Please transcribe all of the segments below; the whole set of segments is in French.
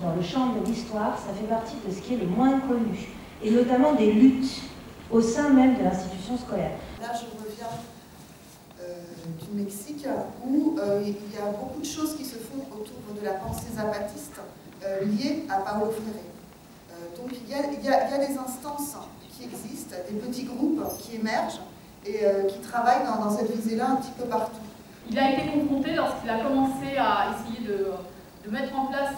dans le champ de l'histoire, ça fait partie de ce qui est le moins connu, et notamment des luttes au sein même de l'institution scolaire. Là, je reviens du Mexique, où il y a beaucoup de choses qui se font autour de la pensée zapatiste liées à Paulo Freire. Donc il y a des instances qui existent, des petits groupes qui émergent et qui travaillent dans cette visée-là un petit peu partout. Il a été confronté lorsqu'il a commencé à essayer de mettre en place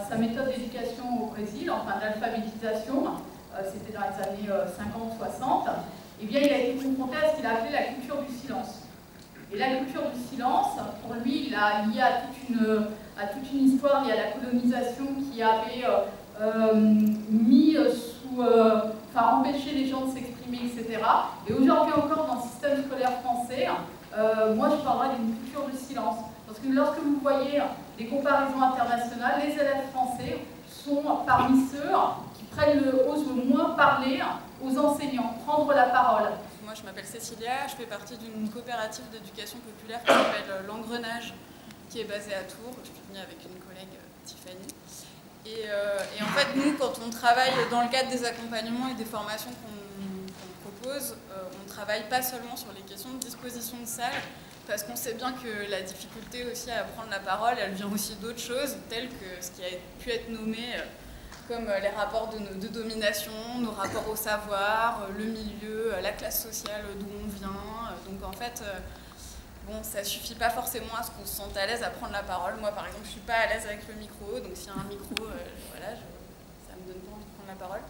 sa méthode d'éducation au Brésil, enfin d'alphabétisation, c'était dans les années 50-60, eh bien il a été confronté à ce qu'il a appelé la culture du silence. Et la culture du silence, pour lui, il a lié à toute une histoire liée à la colonisation qui avait empêché les gens de s'exprimer, etc. Et aujourd'hui encore, dans le système scolaire français, moi je parlerai d'une culture du silence. Parce que lorsque vous voyez des comparaisons internationales, les élèves français sont parmi ceux qui osent le moins parler aux enseignants, prendre la parole. Moi je m'appelle Cécilia, je fais partie d'une coopérative d'éducation populaire qui s'appelle L'Engrenage, qui est basée à Tours. Je suis venue avec une collègue, Tiffany. Et en fait, nous, quand on travaille dans le cadre des accompagnements et des formations qu'on propose, on ne travaille pas seulement sur les questions de disposition de salle, parce qu'on sait bien que la difficulté aussi à prendre la parole, elle vient aussi d'autres choses, telles que ce qui a pu être nommé comme les rapports de domination, nos rapports au savoir, le milieu, la classe sociale d'où on vient. Donc en fait, bon, ça suffit pas forcément à ce qu'on se sente à l'aise à prendre la parole. Moi, par exemple, je suis pas à l'aise avec le micro, donc s'il y a un micro, voilà, ça me donne pas envie de prendre la parole.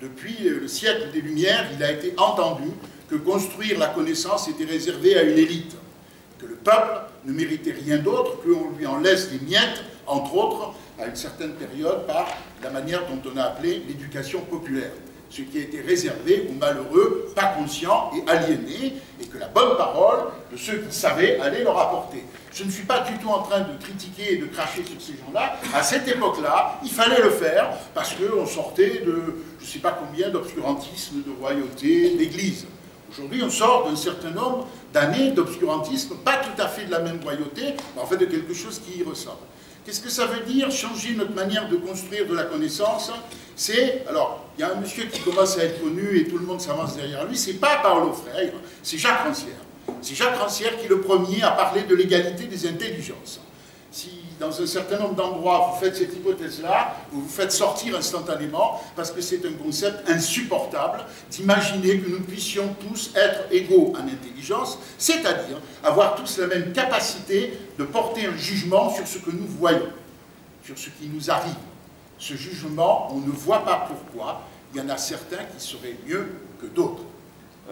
Depuis le siècle des Lumières, il a été entendu que construire la connaissance était réservé à une élite, que le peuple ne méritait rien d'autre qu'on lui en laisse des miettes, entre autres, à une certaine période, par la manière dont on a appelé l'éducation populaire. Ce qui a été réservé aux malheureux, pas conscients et aliénés, et que la bonne parole de ceux qui savaient allait leur apporter. Je ne suis pas du tout en train de critiquer et de cracher sur ces gens-là. À cette époque-là, il fallait le faire, parce qu'on sortait de, je ne sais pas combien, d'obscurantisme, de royauté, d'église. Aujourd'hui, on sort d'un certain nombre d'années d'obscurantisme, pas tout à fait de la même royauté, mais en fait de quelque chose qui y ressemble. Qu'est-ce que ça veut dire, changer notre manière de construire de la connaissance? C'est, alors, il y a un monsieur qui commence à être connu et tout le monde s'avance derrière lui, c'est pas Paulo Freire, c'est Jacques Rancière. C'est Jacques Rancière qui est le premier à parler de l'égalité des intelligences. Si dans un certain nombre d'endroits vous faites cette hypothèse-là, vous vous faites sortir instantanément, parce que c'est un concept insupportable d'imaginer que nous puissions tous être égaux en intelligence, c'est-à-dire avoir tous la même capacité de porter un jugement sur ce que nous voyons, sur ce qui nous arrive. Ce jugement, on ne voit pas pourquoi, il y en a certains qui seraient mieux que d'autres.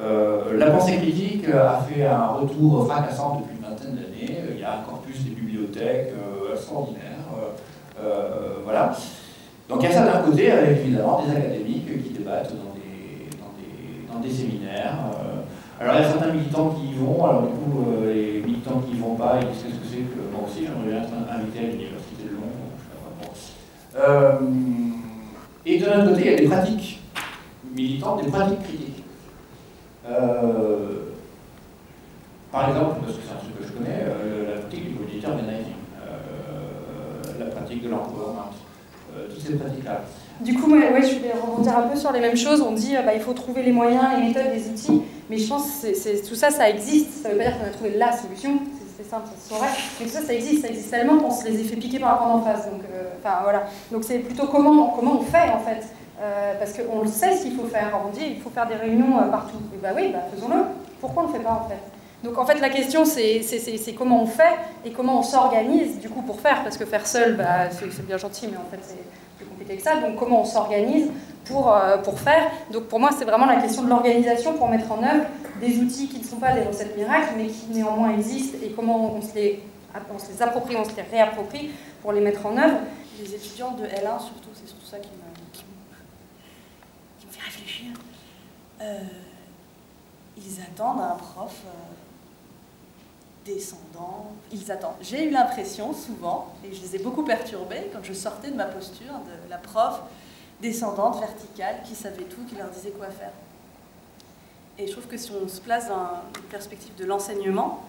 La pensée critique a fait un retour fracassant depuis une vingtaine d'années. Il y a un corpus des bibliothèques extraordinaire. Voilà. Donc il y a ça d'un côté, avec évidemment des académiques qui débattent dans des séminaires. Alors il y a certains militants qui y vont, alors du coup les militants qui y vont pas, ils disent qu'est-ce que c'est que moi aussi j'aimerais bien être invité à l'université de Londres. Et de l'autre côté, il y a des pratiques militantes, des pratiques critiques. Par exemple, parce que c'est un truc que je connais, la pratique du community organizing, la pratique de l'empowerment, toutes ces pratiques-là. Du coup, ouais, je vais rebondir un peu sur les mêmes choses. On dit il faut trouver les moyens, les méthodes, les outils, mais je pense que tout ça, ça existe. Ça ne veut pas dire qu'on a trouvé la solution, c'est simple, ça se saurait, mais tout ça, ça existe tellement qu'on se les a fait piquer par la grande en face. Donc, voilà. Donc c'est plutôt comment on fait en fait. Parce qu'on le sait ce qu'il faut faire. On dit il faut faire des réunions partout. Et bah oui, faisons-le. Pourquoi on ne le fait pas en fait? Donc en fait la question c'est comment on fait et comment on s'organise du coup pour faire, parce que faire seul c'est bien gentil mais en fait c'est plus compliqué que ça. Donc comment on s'organise pour faire. Donc pour moi c'est vraiment la question de l'organisation pour mettre en œuvre des outils qui ne sont pas des recettes miracles mais qui néanmoins existent, et comment on se les approprie, on se les réapproprie pour les mettre en œuvre. Les étudiants de L1 surtout, c'est surtout ça qui me fait réfléchir. Ils attendent un prof descendant. Ils attendent. J'ai eu l'impression souvent, et je les ai beaucoup perturbés quand je sortais de ma posture, de la prof descendante, verticale, qui savait tout, qui leur disait quoi faire. Et je trouve que si on se place dans une perspective de l'enseignement,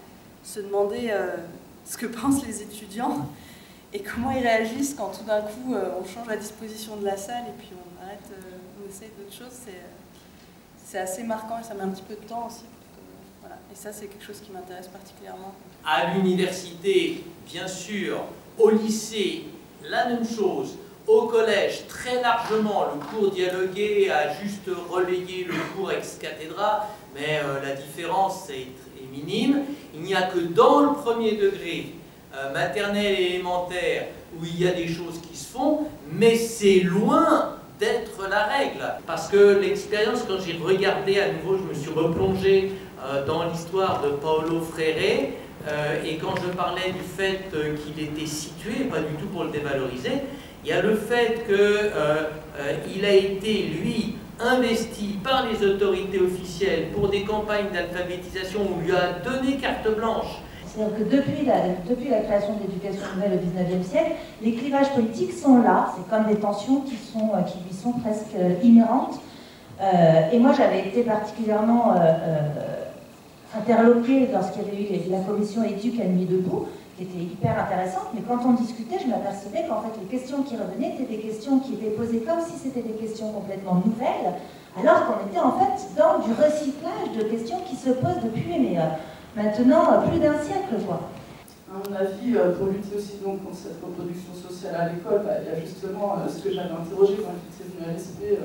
se demander ce que pensent les étudiants et comment ils réagissent quand tout d'un coup on change la disposition de la salle et puis on arrête, on essaye d'autres choses. C'est assez marquant et ça met un petit peu de temps aussi. Voilà. Et ça, c'est quelque chose qui m'intéresse particulièrement. À l'université, bien sûr, au lycée, la même chose. Au collège, très largement, le cours dialogué a juste relayé le cours ex cathedra, mais la différence est minime. Il n'y a que dans le premier degré, maternel et élémentaire, où il y a des choses qui se font, mais c'est loin d'être la règle. Parce que l'expérience, quand j'ai regardé à nouveau, je me suis replongé dans l'histoire de Paulo Freire, et quand je parlais du fait qu'il était situé, pas du tout pour le dévaloriser, il y a le fait qu'il a été, lui, investi par les autorités officielles pour des campagnes d'alphabétisation où on lui a donné carte blanche. C'est-à-dire que depuis la création de l'éducation nouvelle au XIXe siècle, les clivages politiques sont là, c'est comme des tensions qui lui sont presque inhérentes. Et moi, j'avais été particulièrement interloquée lorsqu'il y avait eu la commission éduque à Nuit debout, qui était hyper intéressante, mais quand on discutait, je m'apercevais qu'en fait les questions qui revenaient étaient des questions qui étaient posées comme si c'était des questions complètement nouvelles, alors qu'on était en fait dans du recyclage de questions qui se posent depuis maintenant plus d'un siècle, quoi. À mon avis, pour lutter aussi donc contre cette reproduction sociale à l'école, il y a justement ce que j'avais interrogé quand j'étais venu à l'ESP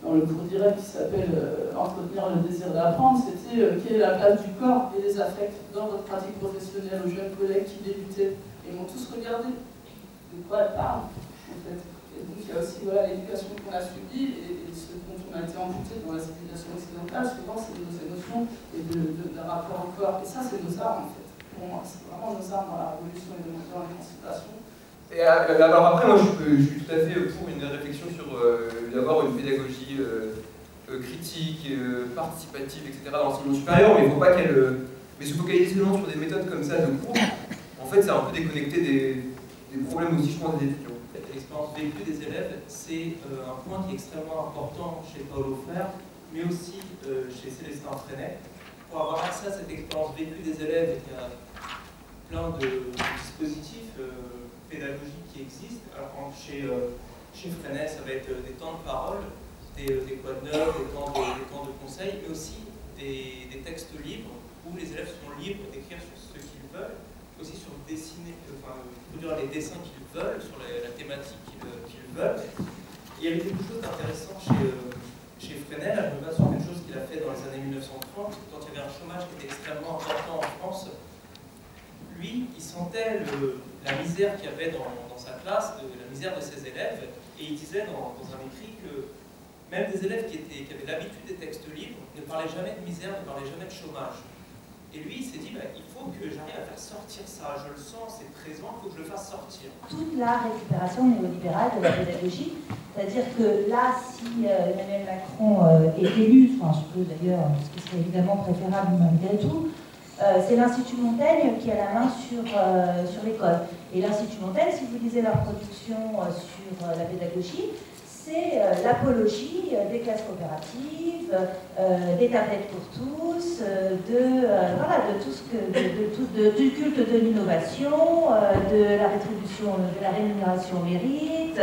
dans le cours direct qui s'appelle Entretenir le désir d'apprendre, c'était quelle est la place du corps et des affects dans votre pratique professionnelle aux jeunes collègues qui débutaient. Et ils m'ont tous regardé. De quoi elle parle, en fait. Et donc il y a aussi l'éducation qu'on a subie et ce dont on a été amputé dans la civilisation occidentale, souvent c'est nos émotions et d'un rapport au corps. Et ça, c'est nos armes, en fait. Pour moi, c'est vraiment nos armes dans la révolution et dans l'émancipation. Et alors après, moi je suis tout à fait pour une réflexion sur d'avoir une pédagogie critique, participative, etc. dans l'enseignement supérieur, mais il ne faut pas qu'elle se focalise seulement sur des méthodes comme ça de cours. En fait, c'est un peu déconnecté des problèmes aussi, je pense, des étudiants. L'expérience vécue des élèves, c'est un point qui est extrêmement important chez Paulo Freire, mais aussi chez Célestin Freinet. Pour avoir accès à cette expérience vécue des élèves, il y a plein de dispositifs pédagogiques qui existent. Alors chez Freinet, ça va être des temps de parole, des quad-neufs, des temps de conseil, mais aussi des textes libres où les élèves sont libres d'écrire sur ce qu'ils veulent, aussi sur produire les dessins qu'ils veulent, sur la thématique qu'ils veulent. Et il y avait quelque chose d'intéressant chez Freinet. Là, je me base sur quelque chose qu'il a fait dans les années 1930, quand il y avait un chômage qui était extrêmement important en France. Lui, il sentait la misère qu'il y avait dans sa classe, la misère de ses élèves, et il disait dans un écrit que même des élèves qui avaient l'habitude des textes libres ne parlaient jamais de misère, ne parlaient jamais de chômage. Et lui, il s'est dit, il faut que j'arrive à faire sortir ça, je le sens, c'est présent, il faut que je le fasse sortir. Toute la récupération néolibérale de la pédagogie, c'est-à-dire que là, si Emmanuel Macron est élu, enfin je peux d'ailleurs, ce qui serait évidemment préférable malgré tout, c'est l'Institut Montaigne qui a la main sur l'école. Et l'Institut Montaigne, si vous lisez leur production sur la pédagogie, c'est l'apologie des classes coopératives, des tablettes pour tous, du culte de l'innovation, de la rétribution, de la rémunération au mérite,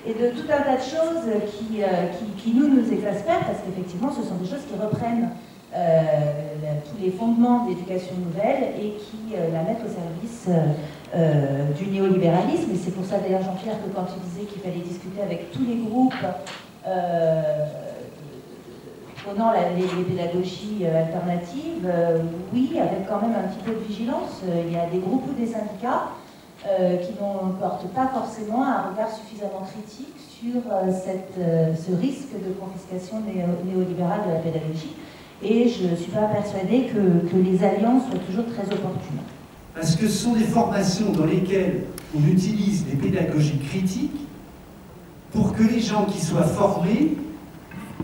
et de tout un tas de choses qui nous exaspèrent, parce qu'effectivement, ce sont des choses qui reprennent tous les fondements de l'éducation nouvelle et qui la mettent au service du néolibéralisme. Et c'est pour ça d'ailleurs, Jean-Pierre, que quand tu disais qu'il fallait discuter avec tous les groupes prônant les pédagogies alternatives, oui, avec quand même un petit peu de vigilance. Il y a des groupes ou des syndicats qui ne portent pas forcément un regard suffisamment critique sur ce risque de confiscation néolibérale de la pédagogie. Et je ne suis pas persuadée que les alliances soient toujours très opportunes. Parce que ce sont des formations dans lesquelles on utilise des pédagogies critiques pour que les gens qui soient formés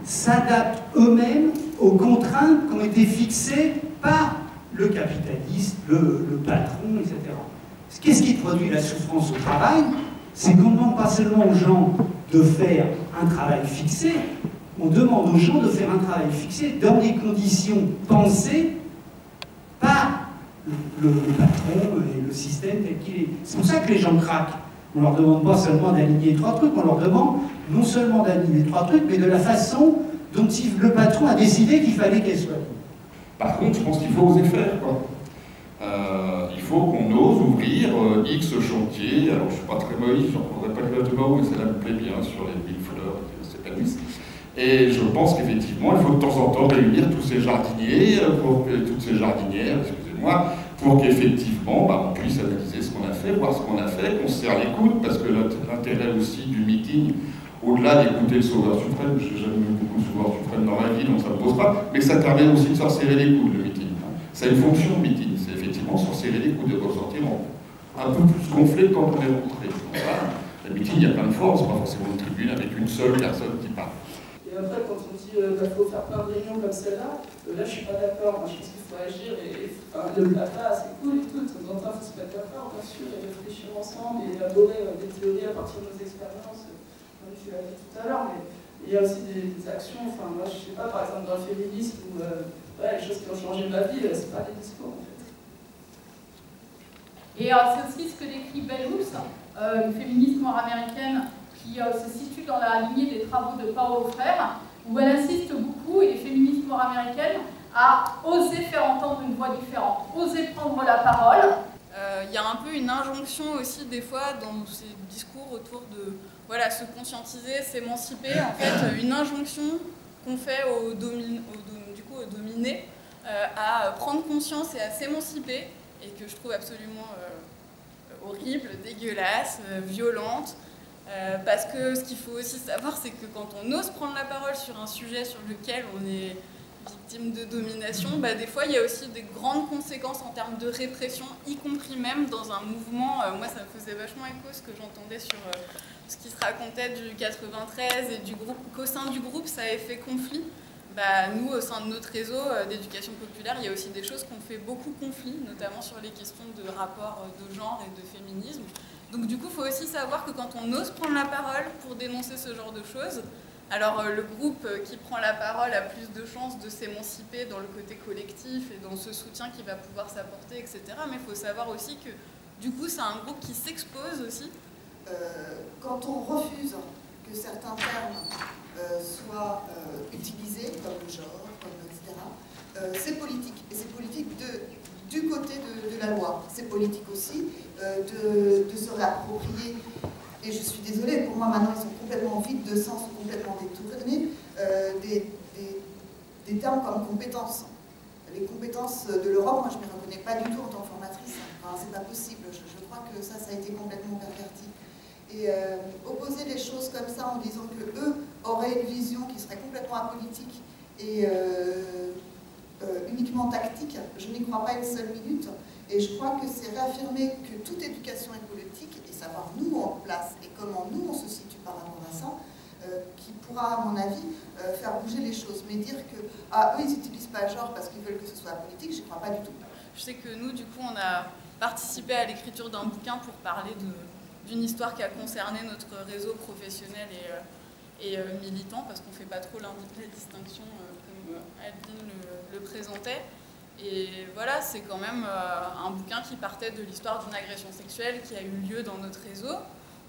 s'adaptent eux-mêmes aux contraintes qui ont été fixées par le capitaliste, le patron, etc. Qu'est-ce qui produit la souffrance au travail? C'est qu'on ne demande pas seulement aux gens de faire un travail fixé, on demande aux gens de faire un travail fixé dans des conditions pensées par le patron et le système tel qu'il est. C'est pour ça que les gens craquent. On ne leur demande pas seulement d'aligner 3 trucs, on leur demande non seulement d'aligner 3 trucs, mais de la façon dont le patron a décidé qu'il fallait qu'elle soit. Par contre, je pense qu'il faut oser faire, quoi. Il faut qu'on ose ouvrir X chantiers. Alors, je ne suis pas très mauvais, je ne reprendrai pas le Mao, mais celle-là me plaît bien sur les mille fleurs qui s'épanouissent. Et je pense qu'effectivement, il faut de temps en temps réunir tous ces jardiniers, toutes ces jardinières, excusez-moi, pour qu'effectivement, on puisse analyser ce qu'on a fait, voir ce qu'on a fait, qu'on se serre les coudes, parce que l'intérêt aussi du meeting, au-delà d'écouter le Sauveur suprême, j'ai jamais eu beaucoup de Sauveur suprême dans ma vie, donc ça ne me pose pas, mais ça permet aussi de se serrer les coudes, le meeting. Ça a une fonction, le meeting, c'est effectivement se serrer les coudes, de ressortir un peu plus gonflé que quand on est rentré. Voilà. Le meeting, il y a plein de formes, c'est pas forcément une tribune avec une seule personne qui parle. Et après, quand on dit qu'il faut faire plein de réunions comme celle-là, là je suis pas d'accord. Moi je pense qu'il faut agir et le blabla c'est cool et tout. De temps en temps, il faut se mettre d'accord, bien sûr, et réfléchir ensemble et élaborer des théories à partir de nos expériences, comme tu l'as dit tout à l'heure. Mais il y a aussi des actions. Enfin, moi je sais pas, par exemple, dans le féminisme, où les choses qui ont changé ma vie, c'est pas des discours en fait. Et c'est aussi ce que décrit Bell Hooks, une féministe noire américaine qui se situe dans la lignée des travaux de Paulo Freire, où elle insiste beaucoup, et les féministes noires américaines, à oser faire entendre une voix différente, oser prendre la parole. Il y a un peu une injonction aussi des fois dans ces discours autour de se conscientiser, s'émanciper, en fait une injonction qu'on fait aux dominés à prendre conscience et à s'émanciper, et que je trouve absolument horrible, dégueulasse, violente. Parce que ce qu'il faut aussi savoir, c'est que quand on ose prendre la parole sur un sujet sur lequel on est victime de domination, des fois il y a aussi des grandes conséquences en termes de répression, y compris même dans un mouvement. Moi ça me faisait vachement écho ce que j'entendais sur ce qui se racontait du 93 et du groupe, qu'au sein du groupe ça ait fait conflit. Nous, au sein de notre réseau d'éducation populaire, il y a aussi des choses qu'on fait beaucoup conflit, notamment sur les questions de rapport de genre et de féminisme. Donc du coup, il faut aussi savoir que quand on ose prendre la parole pour dénoncer ce genre de choses, alors le groupe qui prend la parole a plus de chances de s'émanciper dans le côté collectif et dans ce soutien qu'il va pouvoir s'apporter, etc. Mais il faut savoir aussi que du coup, c'est un groupe qui s'expose aussi. Quand on refuse que certains termes soient utilisés, comme le genre, etc., c'est politique. Et c'est politique du côté de la loi. C'est politique aussi de se réapproprier. Et je suis désolée, pour moi maintenant ils sont complètement vides de sens, complètement détournés, des termes comme compétences. Les compétences de l'Europe, moi je ne me reconnais pas du tout en tant que formatrice. Enfin, c'est pas possible. Je crois que ça a été complètement perverti. Et opposer les choses comme ça en disant qu'eux auraient une vision qui serait complètement apolitique et uniquement tactique, je n'y crois pas une seule minute. Et je crois que c'est réaffirmer que toute éducation est politique et savoir nous en place et comment nous on se situe par rapport à ça, qui pourra, à mon avis, faire bouger les choses. Mais dire que eux ils n'utilisent pas le genre parce qu'ils veulent que ce soit politique, je n'y crois pas du tout. Je sais que nous, du coup, on a participé à l'écriture d'un bouquin pour parler d'une histoire qui a concerné notre réseau professionnel et militant, parce qu'on ne fait pas trop la distinction comme Albine le présentait. Et voilà, c'est quand même un bouquin qui partait de l'histoire d'une agression sexuelle qui a eu lieu dans notre réseau,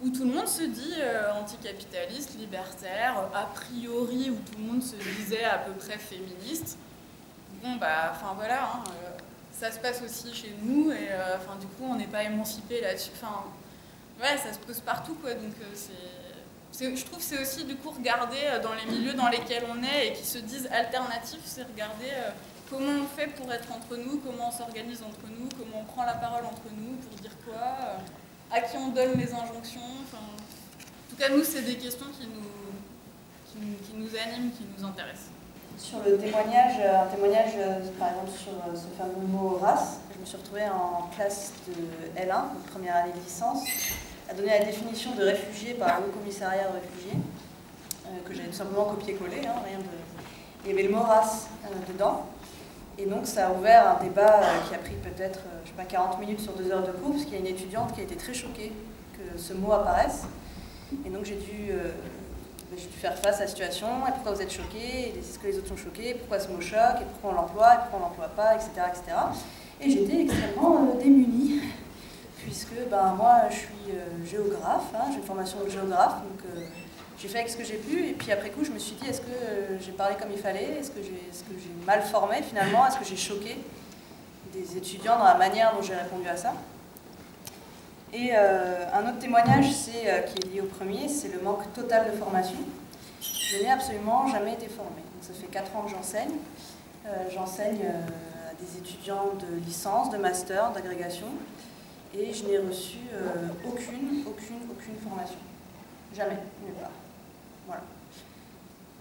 où tout le monde se dit anticapitaliste, libertaire, a priori, où tout le monde se disait à peu près féministe. Bon, enfin voilà, hein, ça se passe aussi chez nous, et du coup, on n'est pas émancipé là-dessus. Enfin, ouais, ça se pose partout, quoi, donc je trouve que c'est aussi, du coup, regarder dans les milieux dans lesquels on est et qui se disent alternatifs, c'est regarder comment on fait pour être entre nous, comment on s'organise entre nous, comment on prend la parole entre nous, pour dire quoi, à qui on donne les injonctions. Enfin, en tout cas, nous, c'est des questions qui nous animent, qui nous intéressent. Sur le témoignage, un témoignage par exemple sur ce fameux mot race, je me suis retrouvée en classe de L1, donc première année de licence, à donner la définition de réfugié par le commissariat de réfugiés, que j'avais tout simplement copié-collé, hein, rien de... Il y avait le mot race dedans, et donc ça a ouvert un débat qui a pris peut-être, je sais pas, 40 minutes sur 2 heures de cours, parce qu'il y a une étudiante qui a été très choquée que ce mot apparaisse, et donc j'ai dû faire face à la situation, et pourquoi vous êtes choqués, est-ce que les autres sont choqués, pourquoi ce mot choque, et pourquoi on l'emploie, et pourquoi on ne l'emploie pas, etc., etc. Et j'étais extrêmement démunie, puisque moi je suis géographe, hein, j'ai une formation de géographe, donc j'ai fait avec ce que j'ai pu, et puis après coup je me suis dit est-ce que j'ai parlé comme il fallait, est-ce que j'ai mal formé finalement, est-ce que j'ai choqué des étudiants dans la manière dont j'ai répondu à ça. Et un autre témoignage qui est lié au premier, c'est le manque total de formation. Je n'ai absolument jamais été formée. Donc, ça fait 4 ans que j'enseigne. J'enseigne à des étudiants de licence, de master, d'agrégation, et je n'ai reçu aucune formation. Jamais, nulle part. Voilà.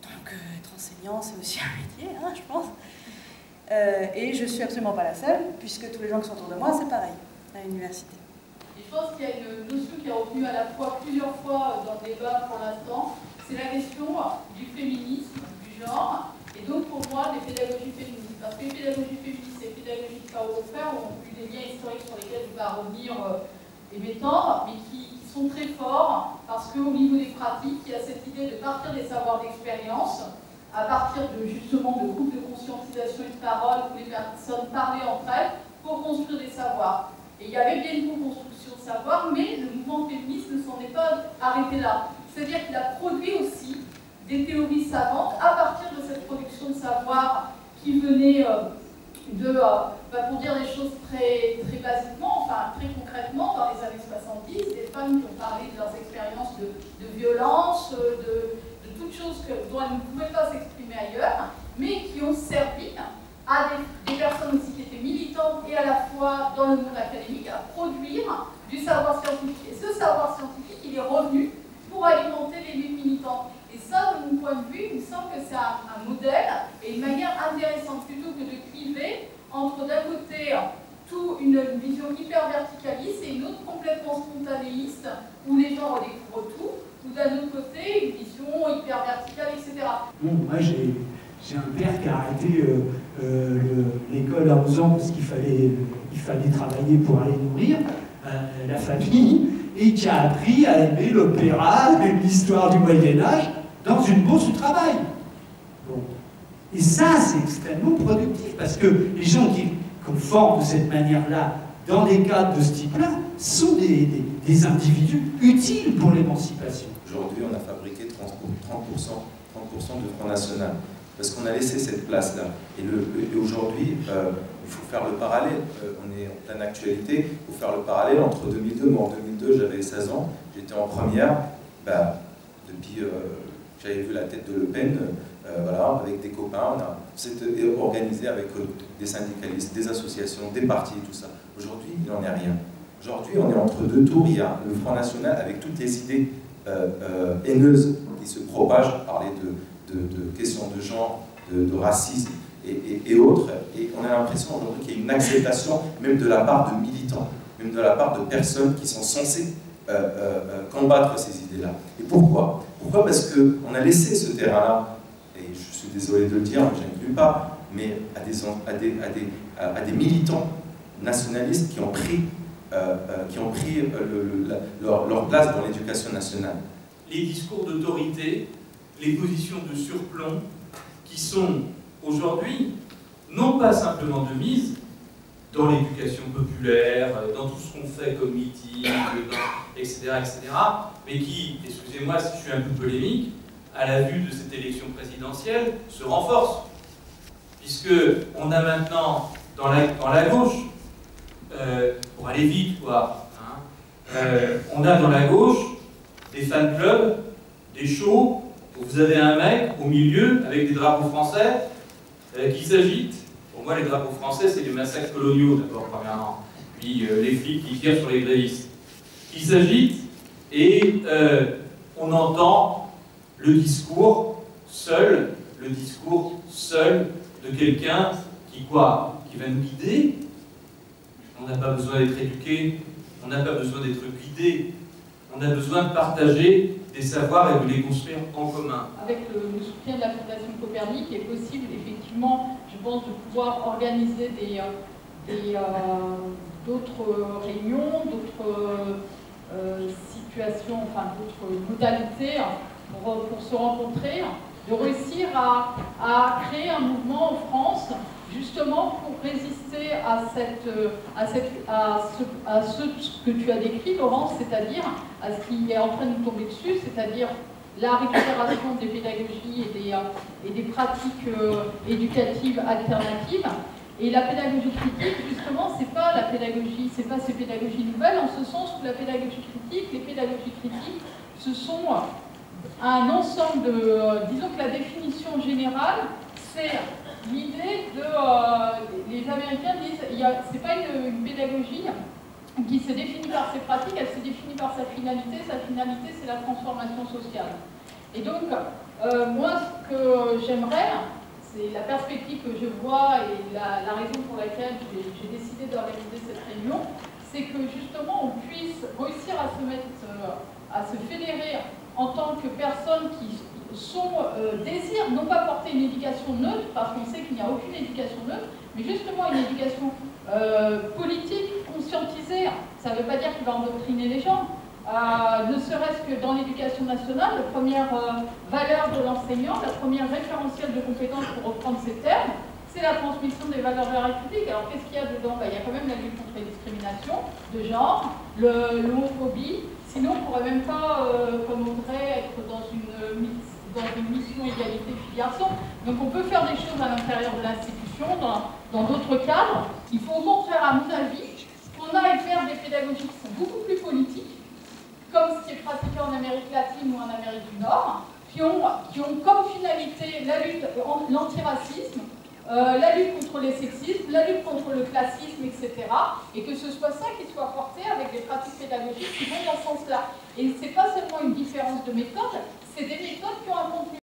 Donc être enseignant, c'est aussi un métier, hein, je pense. Et je ne suis absolument pas la seule, puisque tous les gens qui sont autour de moi, c'est pareil, à l'université. Et je pense qu'il y a une notion qui est revenue à la fois plusieurs fois dans le débat pour l'instant, c'est la question du féminisme, du genre, et donc pour moi des pédagogies féministes. Parce que les pédagogies féministes et les pédagogies de Paolo Freire ont eu des liens historiques sur lesquels je vais revenir et m'étendre, mais qui sont très forts, parce qu'au niveau des pratiques, il y a cette idée de partir des savoirs d'expérience, à partir justement de groupes de conscientisation et de parole où les personnes parlaient entre elles pour construire des savoirs. Et il y avait bien une co-construction de savoir, mais le mouvement féministe ne s'en est pas arrêté là. C'est-à-dire qu'il a produit aussi des théories savantes à partir de cette production de savoir qui venait pour dire les choses très basiquement, enfin très concrètement, dans les années 70, des femmes qui ont parlé de leurs expériences de violence, de toutes choses dont elles ne pouvaient pas s'exprimer ailleurs, mais qui ont servi à des personnes aussi qui étaient militantes et à la fois dans le monde académique à produire du savoir scientifique. Et ce savoir scientifique, il est revenu pour alimenter les luttes militantes. Et ça, de mon point de vue, il me semble que c'est un modèle et une manière intéressante plutôt que de cliver entre d'un côté une vision hyper verticaliste et une autre complètement spontanéiste où les gens redécouvrent tout, ou d'un autre côté une vision hyper verticale, etc. Bon, moi j'ai un père qui a arrêté l'école à 11 ans parce qu'il fallait travailler pour aller nourrir la famille, et qui a appris à aimer l'opéra, l'histoire du Moyen-Âge, dans une bourse de travail. Bon. Et ça, c'est extrêmement productif, parce que les gens qu'on forme de cette manière-là, dans des cadres de ce type-là, sont des individus utiles pour l'émancipation. Aujourd'hui, on a fabriqué 30% de Front National, parce qu'on a laissé cette place-là. Et aujourd'hui, il faut faire le parallèle, on est en pleine actualité, il faut faire le parallèle entre 2002, moi en 2002 j'avais 16 ans, j'étais en première, depuis j'avais vu la tête de Le Pen, voilà, avec des copains, on s'était organisé avec des syndicalistes, des associations, des partis et tout ça. Aujourd'hui, il n'en est rien. Aujourd'hui, on est entre deux tours, il y a le Front National avec toutes les idées haineuses qui se propagent, parler de questions de genre, de racisme et autres, et on a l'impression aujourd'hui qu'il y a une acceptation même de la part de militants, même de la part de personnes qui sont censées combattre ces idées-là. Et pourquoi? Pourquoi? Parce qu'on a laissé ce terrain-là, et je suis désolé de le dire, je n'inclus pas, mais à des militants nationalistes qui ont pris leur place dans l'éducation nationale. Les discours d'autorité, les positions de surplomb qui sont aujourd'hui non pas simplement de mise dans l'éducation populaire, dans tout ce qu'on fait comme meeting, etc., mais qui, excusez-moi si je suis un peu polémique, à la vue de cette élection présidentielle, se renforcent. Puisqu'on a maintenant dans la gauche, pour aller vite quoi, hein, on a dans la gauche des fan clubs, des shows, où vous avez un mec au milieu avec des drapeaux français qui s'agitent. Pour moi, les drapeaux français, c'est les massacres coloniaux, d'abord, premièrement. Puis les flics qui tirent sur les grévistes. Qui s'agitent et on entend le discours seul de quelqu'un qui va nous guider. On n'a pas besoin d'être éduqué, on n'a pas besoin d'être guidé, on a besoin de partager des savoirs et de les construire en commun. Avec le soutien de la Fondation Copernic, il est possible effectivement, je pense, de pouvoir organiser d'autres réunions, d'autres situations, enfin d'autres modalités pour se rencontrer de réussir à créer un mouvement en France, justement pour résister à ce que tu as décrit, Laurence, c'est-à-dire à ce qui est en train de nous tomber dessus, c'est-à-dire la récupération des pédagogies et des pratiques éducatives alternatives. Et la pédagogie critique, justement, c'est pas la pédagogie, c'est pas ces pédagogies nouvelles, en ce sens où la pédagogie critique, les pédagogies critiques, ce sont un ensemble de... disons que la définition générale, c'est l'idée de... les Américains disent, c'est pas une pédagogie qui se définit par ses pratiques, elle se définit par sa finalité c'est la transformation sociale. Et donc, moi, ce que j'aimerais, c'est la perspective que je vois et la raison pour laquelle j'ai décidé d'organiser cette réunion, c'est que justement on puisse réussir à se fédérer en tant que personnes qui désirent non pas porter une éducation neutre, parce qu'on sait qu'il n'y a aucune éducation neutre, mais justement une éducation politique, conscientisée. Ça ne veut pas dire qu'il va endoctriner les gens. Ne serait-ce que dans l'éducation nationale, la première valeur de l'enseignant, la première référentiel de compétences, pour reprendre ces termes, c'est la transmission des valeurs de la République. Alors qu'est-ce qu'il y a dedans? Il y a quand même la lutte contre les discriminations de genre, l'homophobie, sinon on ne pourrait même pas, comme on voudrait, être dans une mission égalité filles-garçons. Donc on peut faire des choses à l'intérieur de l'institution, dans d'autres cadres. Il faut au contraire, à mon avis, qu'on aille vers des pédagogies qui sont beaucoup plus politiques, comme ce qui est pratiqué en Amérique latine ou en Amérique du Nord, qui ont comme finalité la lutte, l'antiracisme, la lutte contre les sexismes, la lutte contre le classisme, etc. Et que ce soit ça qui soit porté avec des pratiques pédagogiques qui vont dans ce sens-là. Et ce n'est pas seulement une différence de méthode, c'est des méthodes qui ont un contenu